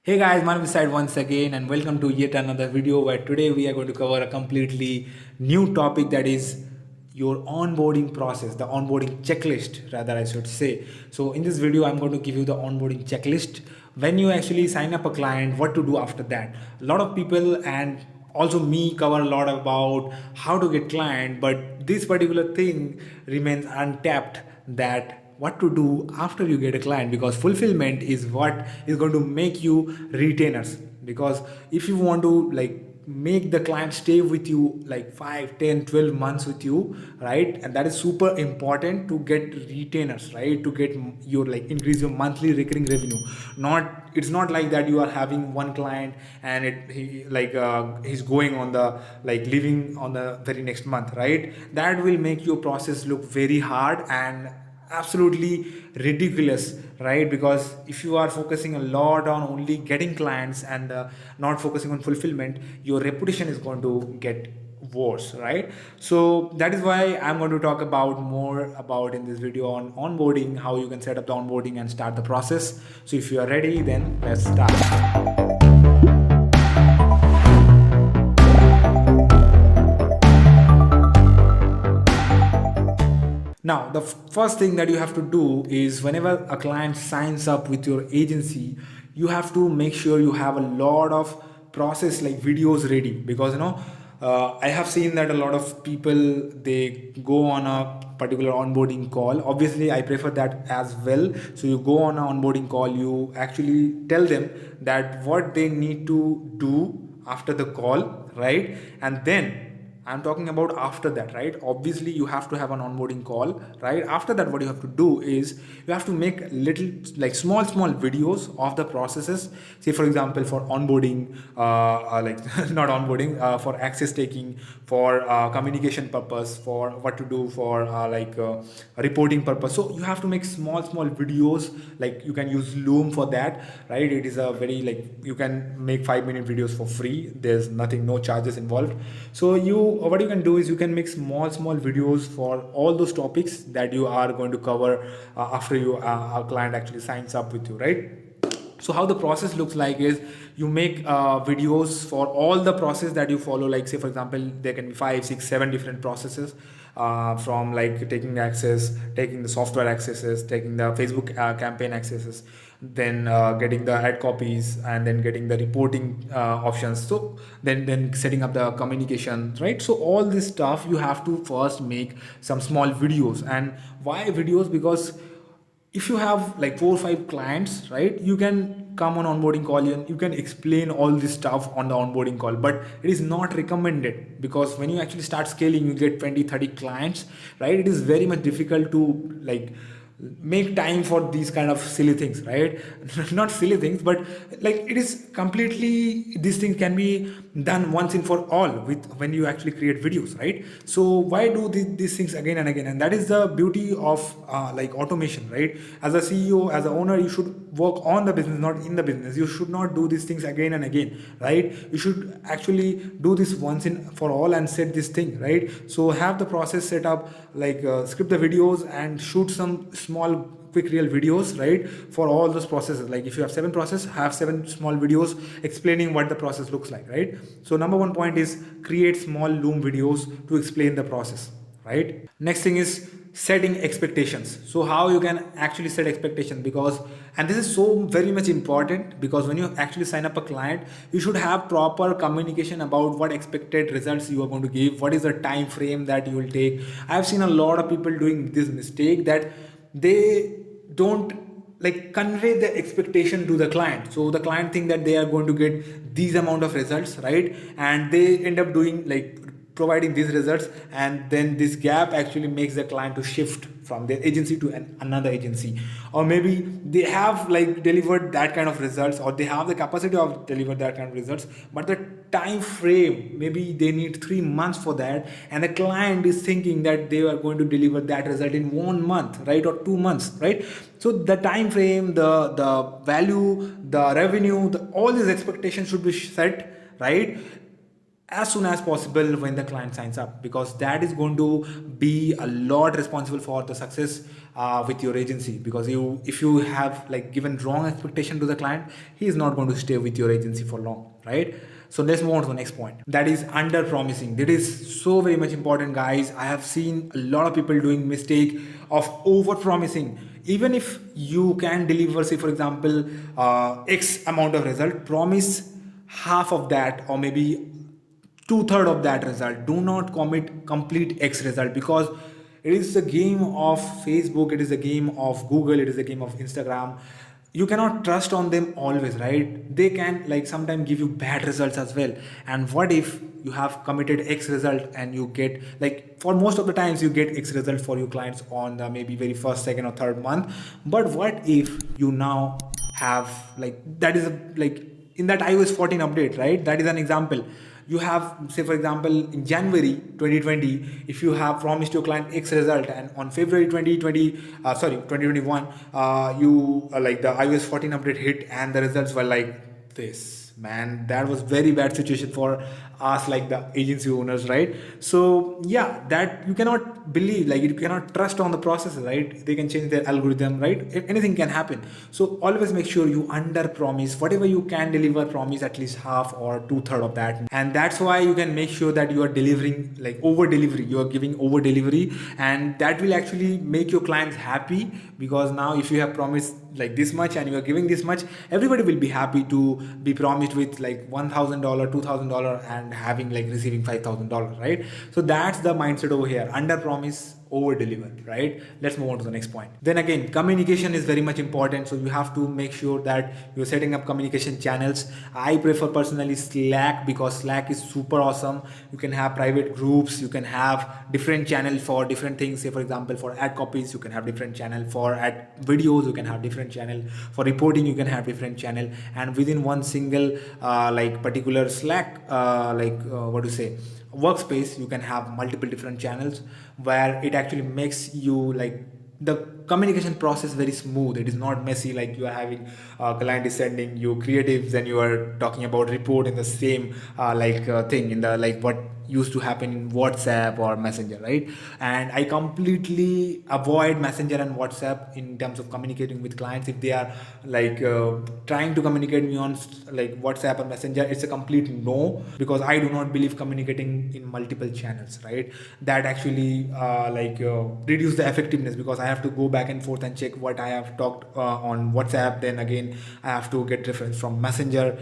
Hey guys, man beside once again and welcome to yet another video where today we are going to cover a completely new topic, that is your onboarding process, the onboarding checklist rather I should say. So in this video I'm going to give you the onboarding checklist. When you actually sign up a client, what to do after that. A lot of people and also me cover a lot about how to get client, but this particular thing remains untapped, that what to do after you get a client, because fulfillment is what is going to make you retainers. Because if you want to make the client stay with you like 5, 10, 12 months with you, right, and that is super important to get retainers, right, to get your increase your monthly recurring revenue. Not, it's not like that you are having one client and he's going on the leaving on the very next month, right. That will make your process look very hard and absolutely ridiculous, right? Because if you are focusing a lot on only getting clients and not focusing on fulfillment, your reputation is going to get worse, right? So that is why I'm going to talk about more about in this video on onboarding, how you can set up the onboarding and start the process. So if you are ready, then let's start. Now, the first thing that you have to do is whenever a client signs up with your agency, you have to make sure you have a lot of process like videos ready, because I have seen that a lot of people, they go on a particular onboarding call. Obviously, I prefer that as well. So you go on an onboarding call, you actually tell them that what they need to do after the call, right? And then I'm talking about after that, right? Obviously, you have to have an onboarding call, right? After that, what you have to do is you have to make little, small videos of the processes. Say, for example, for onboarding, not onboarding, for access taking, for communication purpose, for what to do for reporting purpose. So you have to make small videos. Like you can use Loom for that, right? It is a very you can make 5-minute videos for free. There's nothing, no charges involved. So what you can do is you can make small videos for all those topics that you are going to cover after a client actually signs up with you, right? So how the process looks like is you make videos for all the process that you follow. Like say for example, there can be 5, 6, 7 different processes, from taking the access, taking the software accesses, taking the Facebook campaign accesses, then getting the ad copies, and then getting the reporting options. So then setting up the communication, right? So all this stuff you have to first make some small videos. And why videos? Because if you have 4 or 5 clients, right, you can come on onboarding call and you can explain all this stuff on the onboarding call, but it is not recommended, because when you actually start scaling, you get 20, 30 clients, right? It is very much difficult to make time for these kind of silly things, right? Not silly things, but it is completely, these things can be done once and for all with when you actually create videos, right? So why do these things again and again? And that is the beauty of automation, right? As a CEO, as a owner, you should work on the business, not in the business. You should not do these things again and again, right? You should actually do this once and for all and set this thing, right? So have the process set up, script the videos and shoot some small quick reel videos, right, for all those processes. Like if you have 7 processes, have 7 small videos explaining what the process looks like, right? So number 1 point is create small Loom videos to explain the process, right? Next thing is setting expectations. So how you can actually set expectations, because, and this is so very much important, because when you actually sign up a client, you should have proper communication about what expected results you are going to give, what is the time frame that you will take. I've seen a lot of people doing this mistake, that they don't convey the expectation to the client. So the client think that they are going to get these amount of results, right, and they end up doing providing these results, and then this gap actually makes the client to shift from their agency to another agency. Or maybe they have delivered that kind of results, or they have the capacity of deliver that kind of results, but the time frame, maybe they need 3 months for that, and the client is thinking that they are going to deliver that result in 1 month, right, or 2 months, right? So the time frame, the value, the revenue, all these expectations should be set, right? as soon as possible when the client signs up, because that is going to be a lot responsible for the success with your agency. Because if you have like given wrong expectation to the client, he is not going to stay with your agency for long, right? So let's move on to the next point, that is under promising. That is so very much important, guys. I have seen a lot of people doing mistake of over promising. Even if you can deliver, say for example, x amount of result, promise half of that, or maybe two-thirds of that result. Do not commit complete X result, because it is a game of Facebook, it is a game of Google, it is a game of Instagram. You cannot trust on them always, right? They can like sometimes give you bad results as well. And what if you have committed X result and you get, like, for most of the times you get X result for your clients on the maybe very first, second or third month. But what if you now have like, that is a, like in that iOS 14 update, right? That is an example. You have, say for example, in January 2020, if you have promised your client X result, and on February 2021, you like the iOS 14 update hit and the results were like this, man, that was very bad situation for us, like the agency owners, right? So yeah, that you cannot believe, like you cannot trust on the process, right? They can change their algorithm, right? Anything can happen. So always make sure you under promise. Whatever you can deliver, promise at least half or two-thirds of that. And that's why you can make sure that you are delivering like over delivery, you are giving over delivery, and that will actually make your clients happy. Because now if you have promised like this much and you are giving this much, everybody will be happy to be promised with like $1,000, $2,000, and having like receiving $5,000, right? So that's the mindset over here: under promise, over deliver, right? Let's move on to the next point. Then again, communication is very much important. So you have to make sure that you're setting up communication channels. I prefer personally Slack, because Slack is super awesome. You can have private groups, you can have different channel for different things. Say for example, for ad copies you can have different channel, for ad videos you can have different channel, for reporting you can have different channel. And within one single like particular Slack what do you say, workspace, you can have multiple different channels, where it actually makes you like the communication process very smooth. It is not messy, like you are having client is sending you creatives and you are talking about report in the same thing in the like what used to happen in WhatsApp or Messenger, right? And I completely avoid Messenger and WhatsApp in terms of communicating with clients. If they are like trying to communicate me on like WhatsApp or Messenger, it's a complete no, because I do not believe communicating in multiple channels, right? That actually reduce the effectiveness, because I have to go back and forth and check what I have talked on WhatsApp, then again I have to get reference from Messenger.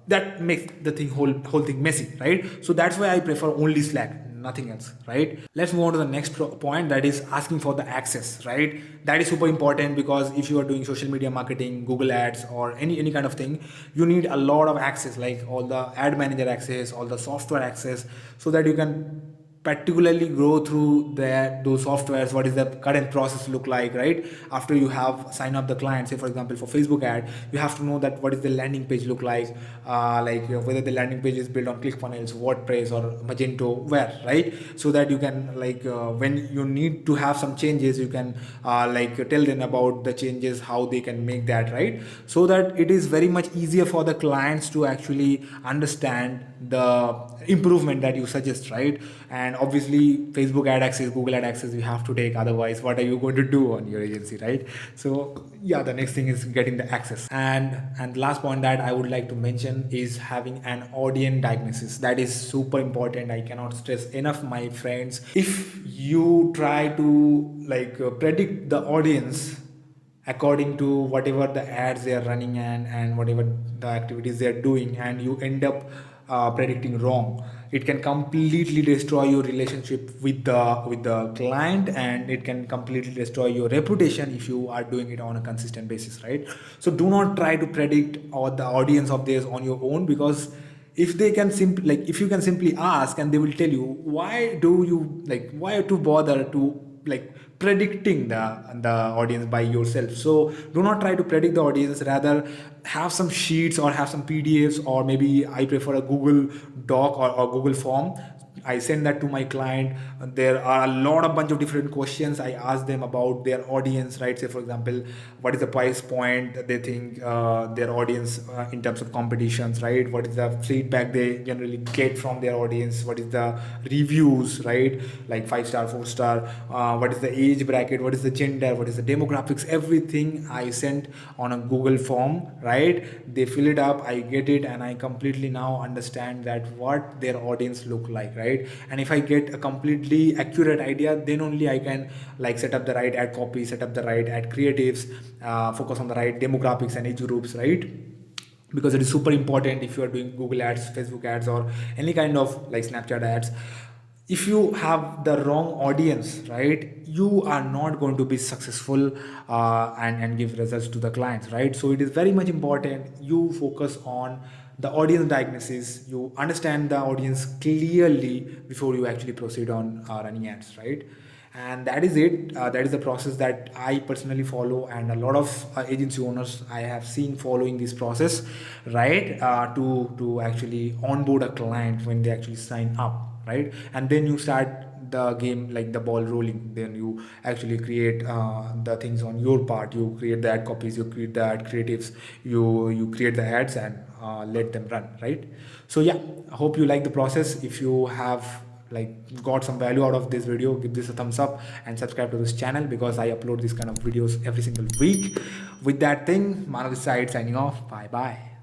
That makes the whole thing messy, right? So that's why I prefer only Slack, nothing else, right? Let's move on to the next point, that is asking for the access, right? That is super important, because if you are doing social media marketing, Google ads, or any kind of thing, you need a lot of access, like all the ad manager access, all the software access, so that you can particularly go through those softwares. What is the current process look like, right? After you have signed up the client, say for example for Facebook ad, you have to know that what is the landing page look like, whether the landing page is built on ClickFunnels, WordPress, or Magento, where, right? So that you can when you need to have some changes, you can tell them about the changes, how they can make that, right? So that it is very much easier for the clients to actually understand the improvement that you suggest, right? And obviously Facebook ad access, Google ad access, you have to take, otherwise what are you going to do on your agency, right? So yeah, the next thing is getting the access. And the last point that I would like to mention is having an audience diagnosis. That is super important. I cannot stress enough, my friends. If you try to predict the audience according to whatever the ads they are running and whatever the activities they are doing, and you end up predicting wrong, it can completely destroy your relationship with the client, and it can completely destroy your reputation if you are doing it on a consistent basis, right? So do not try to predict or the audience of theirs on your own, because if they can if you can simply ask, and they will tell you, why to bother to predicting the audience by yourself. So do not try to predict the audience, rather have some sheets or have some PDFs, or maybe I prefer a Google Doc or Google form. I send that to my client. There are a lot of bunch of different questions I ask them about their audience, right? Say for example, what is the price point they think their audience in terms of competitions, right? What is the feedback they generally get from their audience? What is the reviews, right? Like 5 star, 4 star. What is the age bracket? What is the gender? What is the demographics? Everything I sent on a Google form, right? They fill it up, I get it, and I completely now understand that what their audience look like, right? And if I get a completely accurate idea, then only I can like set up the right ad copy, set up the right ad creatives, focus on the right demographics and age groups, right? Because it is super important if you are doing Google ads, Facebook ads, or any kind of like Snapchat ads. If you have the wrong audience, right, you are not going to be successful and give results to the clients, right? So it is very much important you focus on the audience diagnosis, you understand the audience clearly before you actually proceed on running ads, right? And that is it. That is the process that I personally follow, and a lot of agency owners I have seen following this process, right? To actually onboard a client when they actually sign up, right? And then you start the game, like the ball rolling. Then you actually create the things on your part. You create the ad copies, you create the ad creatives, you create the ads, and let them run, right? So yeah, I hope you like the process. If you have like got some value out of this video, give this a thumbs up and subscribe to this channel, because I upload this kind of videos every single week. With that thing, Manav this side signing off. Bye bye.